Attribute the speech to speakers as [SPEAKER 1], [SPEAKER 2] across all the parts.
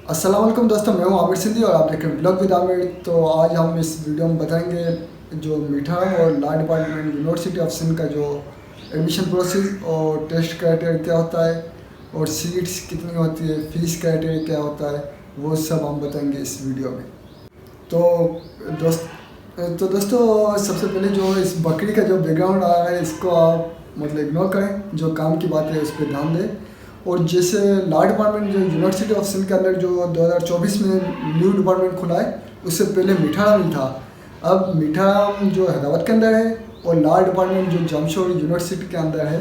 [SPEAKER 1] अस्सलाम वालेकुम दोस्तों, मैं हूं आमिर सिंधी और आप देख रहे हैं ब्लॉग विद आमिर। तो आज हम इस वीडियो में बताएंगे जो मीठा और law department university of Sindh का जो एडमिशन प्रोसेस और टेस्ट क्राइटेरिया क्या होता है और सीट्स कितनी होती है, फीस क्राइटेरिया क्या होता है, वो सब हम बताएंगे इस वीडियो में। तो दोस्तों सबसे पहले जो इस बकरी का जो बैकग्राउंड आ रहा है इसको आप मतलब इग्नोर करें, जो काम की बात है उस पर ध्यान दें। और जैसे लॉ डिपार्टमेंट जो यूनिवर्सिटी ऑफ सिंध के अंदर जो 2024 में न्यू डिपार्टमेंट खुला है, उससे पहले मीठाराम था। अब मीठाराम जो हैदराबाद के अंदर है और लॉ डिपार्टमेंट जो जमशेद यूनिवर्सिटी के अंदर है।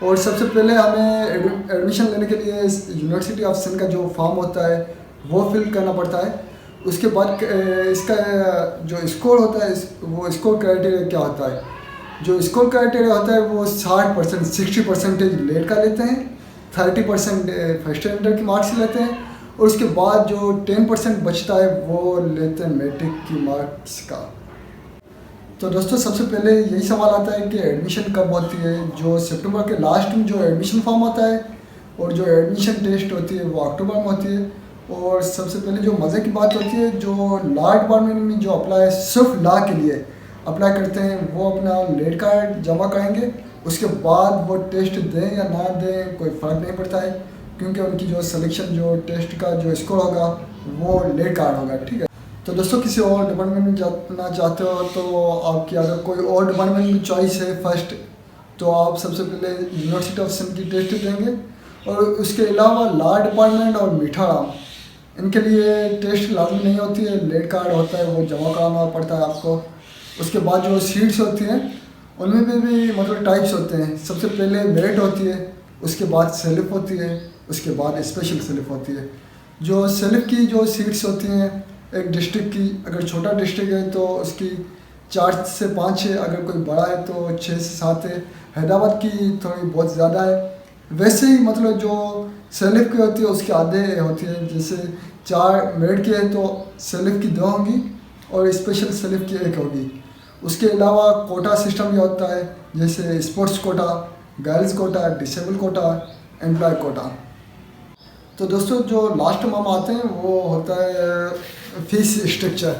[SPEAKER 1] और सबसे पहले हमें एडमिशन लेने के लिए यूनिवर्सिटी ऑफ सिंध का जो फॉर्म होता है वो फिल करना पड़ता है। उसके बाद इसका जो स्कोर होता है वो स्कोर क्राइटेरिया क्या होता है। जो स्कोर क्राइटेरिया होता है वो 60% 60% लेट का लेते हैं, 30% फर्स्ट इंटर की मार्क्स लेते हैं और उसके बाद जो 10% बचता है वो लेते हैं मैट्रिक की मार्क्स का। तो दोस्तों सबसे पहले यही सवाल आता है कि एडमिशन कब होती है। जो सितंबर के लास्ट में जो एडमिशन फॉर्म होता है और जो एडमिशन टेस्ट होती है वो अक्टूबर में होती है। और सबसे पहले जो मज़े की बात होती है, जो लॉ डिपार्टमेंट में जो अप्लाई सिर्फ लॉ के लिए अप्लाई करते हैं वो अपना लेट कार्ड जमा करेंगे। उसके बाद वो टेस्ट दें या ना दें कोई फ़र्क नहीं पड़ता है, क्योंकि उनकी जो सिलेक्शन जो टेस्ट का जो स्कोर होगा वो लेट कार्ड होगा। ठीक है। तो दोस्तों किसी और डिपार्टमेंट में जाना चाहते हो तो आपकी अगर कोई और डिपार्टमेंट में चॉइस है फर्स्ट, तो आप सबसे पहले यूनिवर्सिटी ऑफ सिंध की टेस्ट देंगे। और उसके अलावा लॉ डिपार्टमेंट और मीठाराम इनके लिए टेस्ट लाजमी नहीं होती है, लेट कार्ड होता है वो जमा कराना पड़ता है आपको। उसके बाद जो सीट्स होती हैं उनमें भी मतलब टाइप्स होते हैं। सबसे पहले मेरिट होती है, उसके बाद सेलिफ होती है, उसके बाद स्पेशल सेलिफ होती है। जो सेलिफ की जो सीट्स होती हैं एक डिस्ट्रिक्ट की, अगर छोटा डिस्ट्रिक्ट है तो उसकी 4 से 5 है, अगर कोई बड़ा है तो 6 से 7 है। हैदराबाद की थोड़ी बहुत ज़्यादा है। वैसे ही मतलब जो सेलिफ की होती है उसके आधे होती है। जैसे 4 मेरिट की है तो सेलिफ की 2 होंगी और स्पेशल सेलिफ की 1 होगी। उसके अलावा कोटा सिस्टम भी होता है, जैसे sports quota, girls quota, disable quota, employ quota. तो दोस्तों जो लास्ट में हम आते हैं वो होता है फीस स्ट्रक्चर।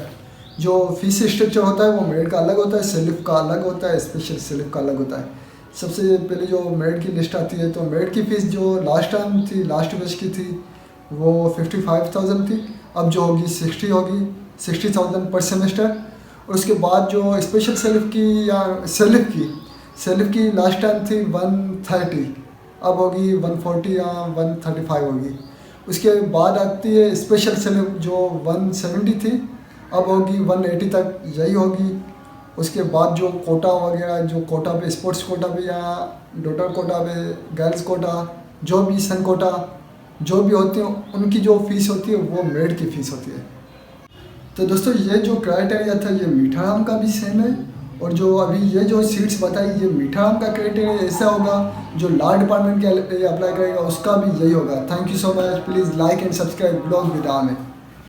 [SPEAKER 1] जो फीस स्ट्रक्चर होता है वो मेरिट का अलग होता है, सेलिफ का अलग होता है, स्पेशल सेलिफ का अलग होता है। सबसे पहले जो मेरिट की लिस्ट आती है तो मेरिट की फ़ीस जो लास्ट टाइम थी, लास्ट बैच की थी, वो 55,000 थी। अब जो होगी 60,000 पर सेमेस्टर। और उसके बाद जो स्पेशल सेलिफ की या सेलिफ की लास्ट टाइम थी 130, अब होगी 140 या 135 होगी। उसके बाद आती है स्पेशल सेलिफ जो 170 थी, अब होगी 180 तक, यही होगी। उसके बाद जो कोटा वगैरह, जो कोटा पे स्पोर्ट्स कोटा पे या डॉटर कोटा पे, गर्ल्स कोटा, जो भी सन कोटा जो भी होते हैं उनकी जो फ़ीस होती है वो मेरिट की फ़ीस होती है। तो दोस्तों ये जो क्राइटेरिया था ये मीठाराम का भी सेम है। और जो अभी ये जो सीट्स बताई ये मीठाराम का क्राइटेरिया ऐसा होगा, जो लॉ डिपार्टमेंट के लिए अप्लाई करेगा उसका भी यही होगा। Thank you so much. Please like and subscribe blog with Aamir.